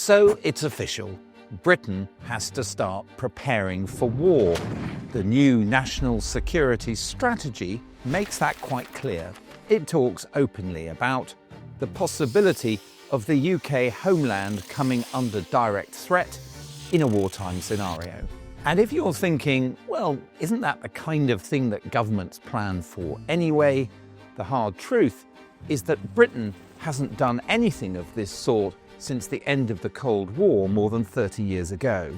So it's official. Britain has to start preparing for war. The new National Security Strategy makes that quite clear. It talks openly about the possibility of the UK homeland coming under direct threat in a wartime scenario. And if you're thinking, well, isn't that the kind of thing that governments plan for anyway? The hard truth is that Britain hasn't done anything of this sort since the end of the Cold War more than 30 years ago.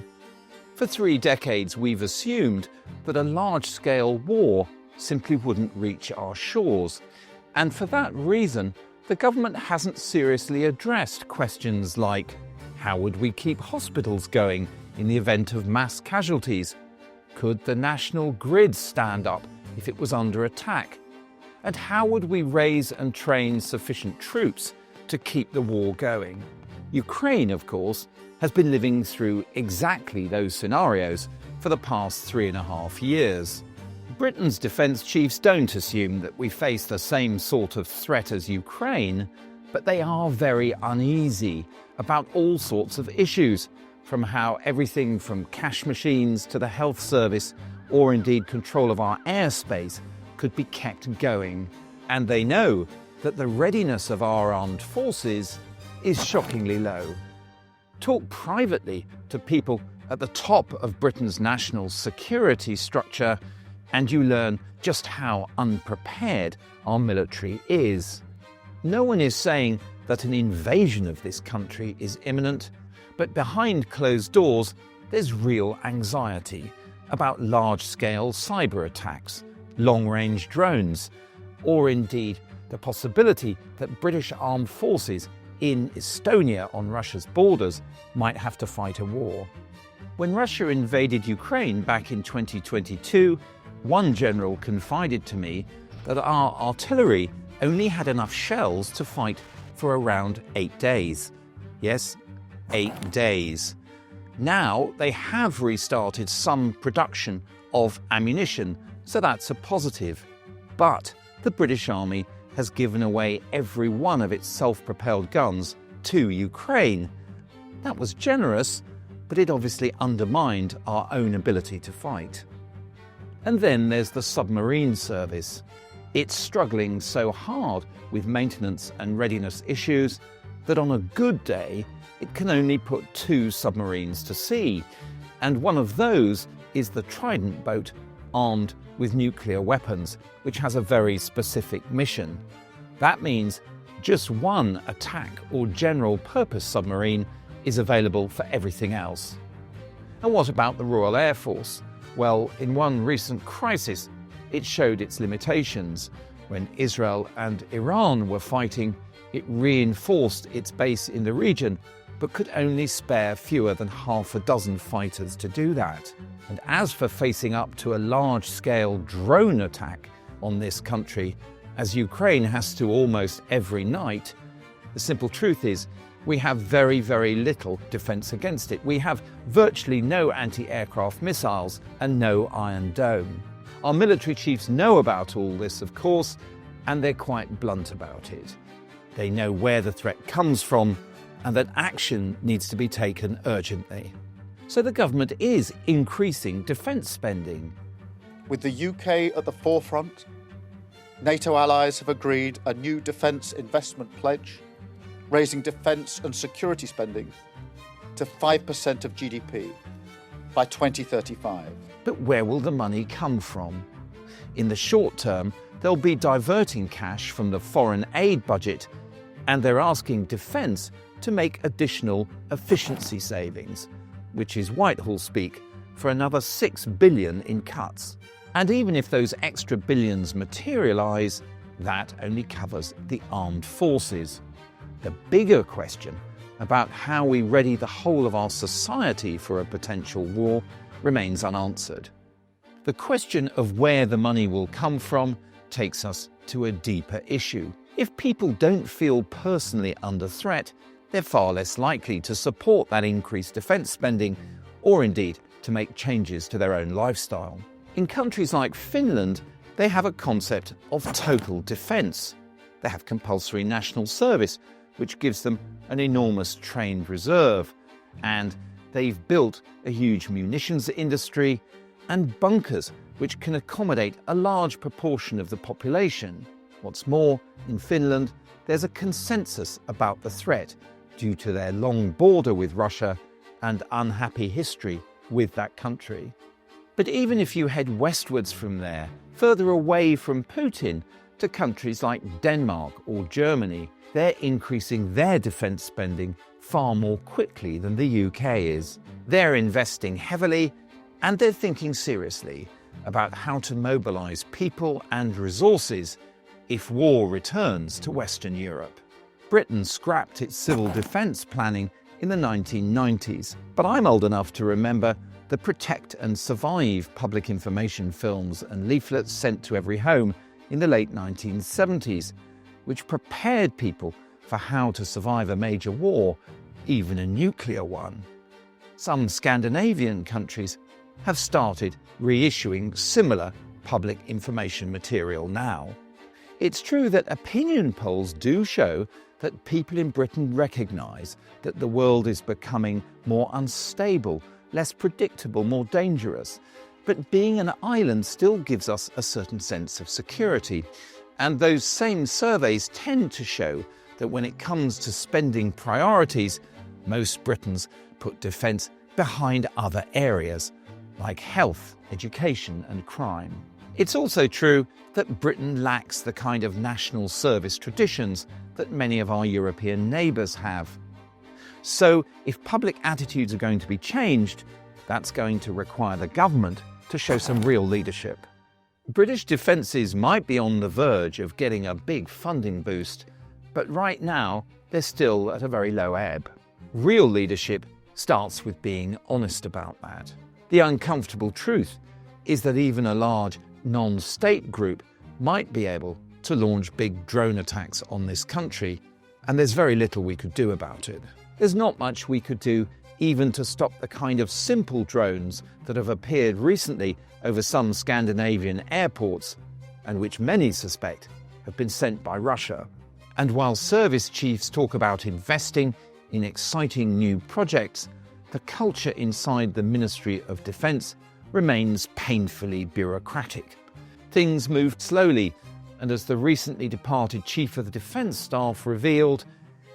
For 3 decades, we've assumed that a large-scale war simply wouldn't reach our shores. And for that reason, the government hasn't seriously addressed questions like, how would we keep hospitals going in the event of mass casualties? Could the national grid stand up if it was under attack? And how would we raise and train sufficient troops to keep the war going? Ukraine, of course, has been living through exactly those scenarios for the past 3.5 years. Britain's defence chiefs don't assume that we face the same sort of threat as Ukraine, but they are very uneasy about all sorts of issues, from how everything from cash machines to the health service, or indeed control of our airspace, could be kept going. And they know that the readiness of our armed forces is shockingly low. Talk privately to people at the top of Britain's national security structure, and you learn just how unprepared our military is. No one is saying that an invasion of this country is imminent, but behind closed doors, there's real anxiety about large-scale cyber attacks, long-range drones, or indeed the possibility that British armed forces in Estonia on Russia's borders might have to fight a war. When Russia invaded Ukraine back in 2022, one general confided to me that our artillery only had enough shells to fight for around 8 days. Yes, 8 days. Now they have restarted some production of ammunition, so that's a positive. But the British Army has given away every one of its self-propelled guns to Ukraine. That was generous, but it obviously undermined our own ability to fight. And then there's the submarine service. It's struggling so hard with maintenance and readiness issues that on a good day, it can only put 2 submarines to sea. And one of those is the Trident boat, armed with nuclear weapons, which has a very specific mission. That means just one attack or general purpose submarine is available for everything else. And what about the Royal Air Force? Well, in one recent crisis, it showed its limitations. When Israel and Iran were fighting, it reinforced its base in the region, but could only spare fewer than half a dozen fighters to do that. And as for facing up to a large-scale drone attack on this country, as Ukraine has to almost every night, the simple truth is we have very, very little defence against it. We have virtually no anti-aircraft missiles and no Iron Dome. Our military chiefs know about all this, of course, and they're quite blunt about it. They know where the threat comes from and that action needs to be taken urgently. So the government is increasing defence spending. With the UK at the forefront, NATO allies have agreed a new defence investment pledge, raising defence and security spending to 5% of GDP by 2035. But where will the money come from? In the short term, they'll be diverting cash from the foreign aid budget, and they're asking defence to make additional efficiency savings, which is Whitehall speak for another $6 billion in cuts. And even if those extra billions materialise, that only covers the armed forces. The bigger question about how we ready the whole of our society for a potential war remains unanswered. The question of where the money will come from takes us to a deeper issue. If people don't feel personally under threat, they're far less likely to support that increased defence spending, or indeed to make changes to their own lifestyle. In countries like Finland, they have a concept of total defence. They have compulsory national service, which gives them an enormous trained reserve, and they've built a huge munitions industry and bunkers which can accommodate a large proportion of the population. What's more, in Finland, there's a consensus about the threat due to their long border with Russia and unhappy history with that country. But even if you head westwards from there, further away from Putin, to countries like Denmark or Germany, they're increasing their defence spending far more quickly than the UK is. They're investing heavily, and they're thinking seriously about how to mobilise people and resources if war returns to Western Europe. Britain scrapped its civil defence planning in the 1990s, but I'm old enough to remember the Protect and Survive public information films and leaflets sent to every home in the late 1970s, which prepared people for how to survive a major war, even a nuclear one. Some Scandinavian countries have started reissuing similar public information material now. It's true that opinion polls do show that people in Britain recognise that the world is becoming more unstable, less predictable, more dangerous. But being an island still gives us a certain sense of security. And those same surveys tend to show that when it comes to spending priorities, most Britons put defence behind other areas, like health, education and crime. It's also true that Britain lacks the kind of national service traditions that many of our European neighbours have. So if public attitudes are going to be changed, that's going to require the government to show some real leadership. British defences might be on the verge of getting a big funding boost, but right now they're still at a very low ebb. Real leadership starts with being honest about that. The uncomfortable truth is that even a large non-state group might be able to launch big drone attacks on this country, and there's very little we could do about it. There's not much we could do even to stop the kind of simple drones that have appeared recently over some Scandinavian airports, and which many suspect have been sent by Russia. And while service chiefs talk about investing in exciting new projects, the culture inside the Ministry of Defence remains painfully bureaucratic. Things move slowly, and as the recently departed Chief of the Defence Staff revealed,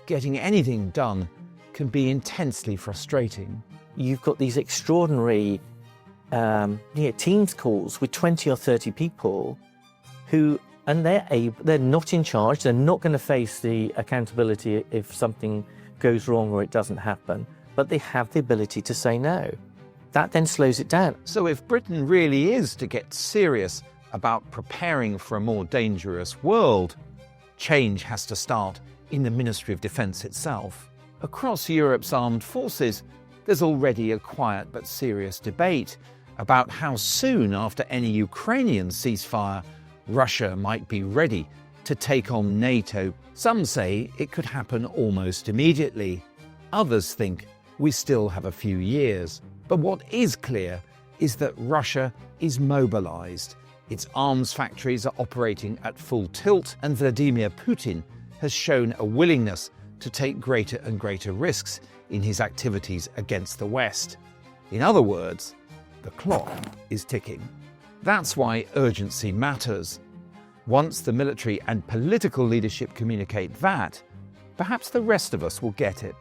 getting anything done can be intensely frustrating. You've got these extraordinary Teams calls with 20 or 30 people who, and they're not in charge, they're not going to face the accountability if something goes wrong or it doesn't happen, but they have the ability to say no. That then slows it down. So if Britain really is to get serious about preparing for a more dangerous world, change has to start in the Ministry of Defence itself. Across Europe's armed forces, there's already a quiet but serious debate about how soon after any Ukrainian ceasefire Russia might be ready to take on NATO. Some say it could happen almost immediately. Others think we still have a few years. But what is clear is that Russia is mobilized. Its arms factories are operating at full tilt, and Vladimir Putin has shown a willingness to take greater and greater risks in his activities against the West. In other words, the clock is ticking. That's why urgency matters. Once the military and political leadership communicate that, perhaps the rest of us will get it.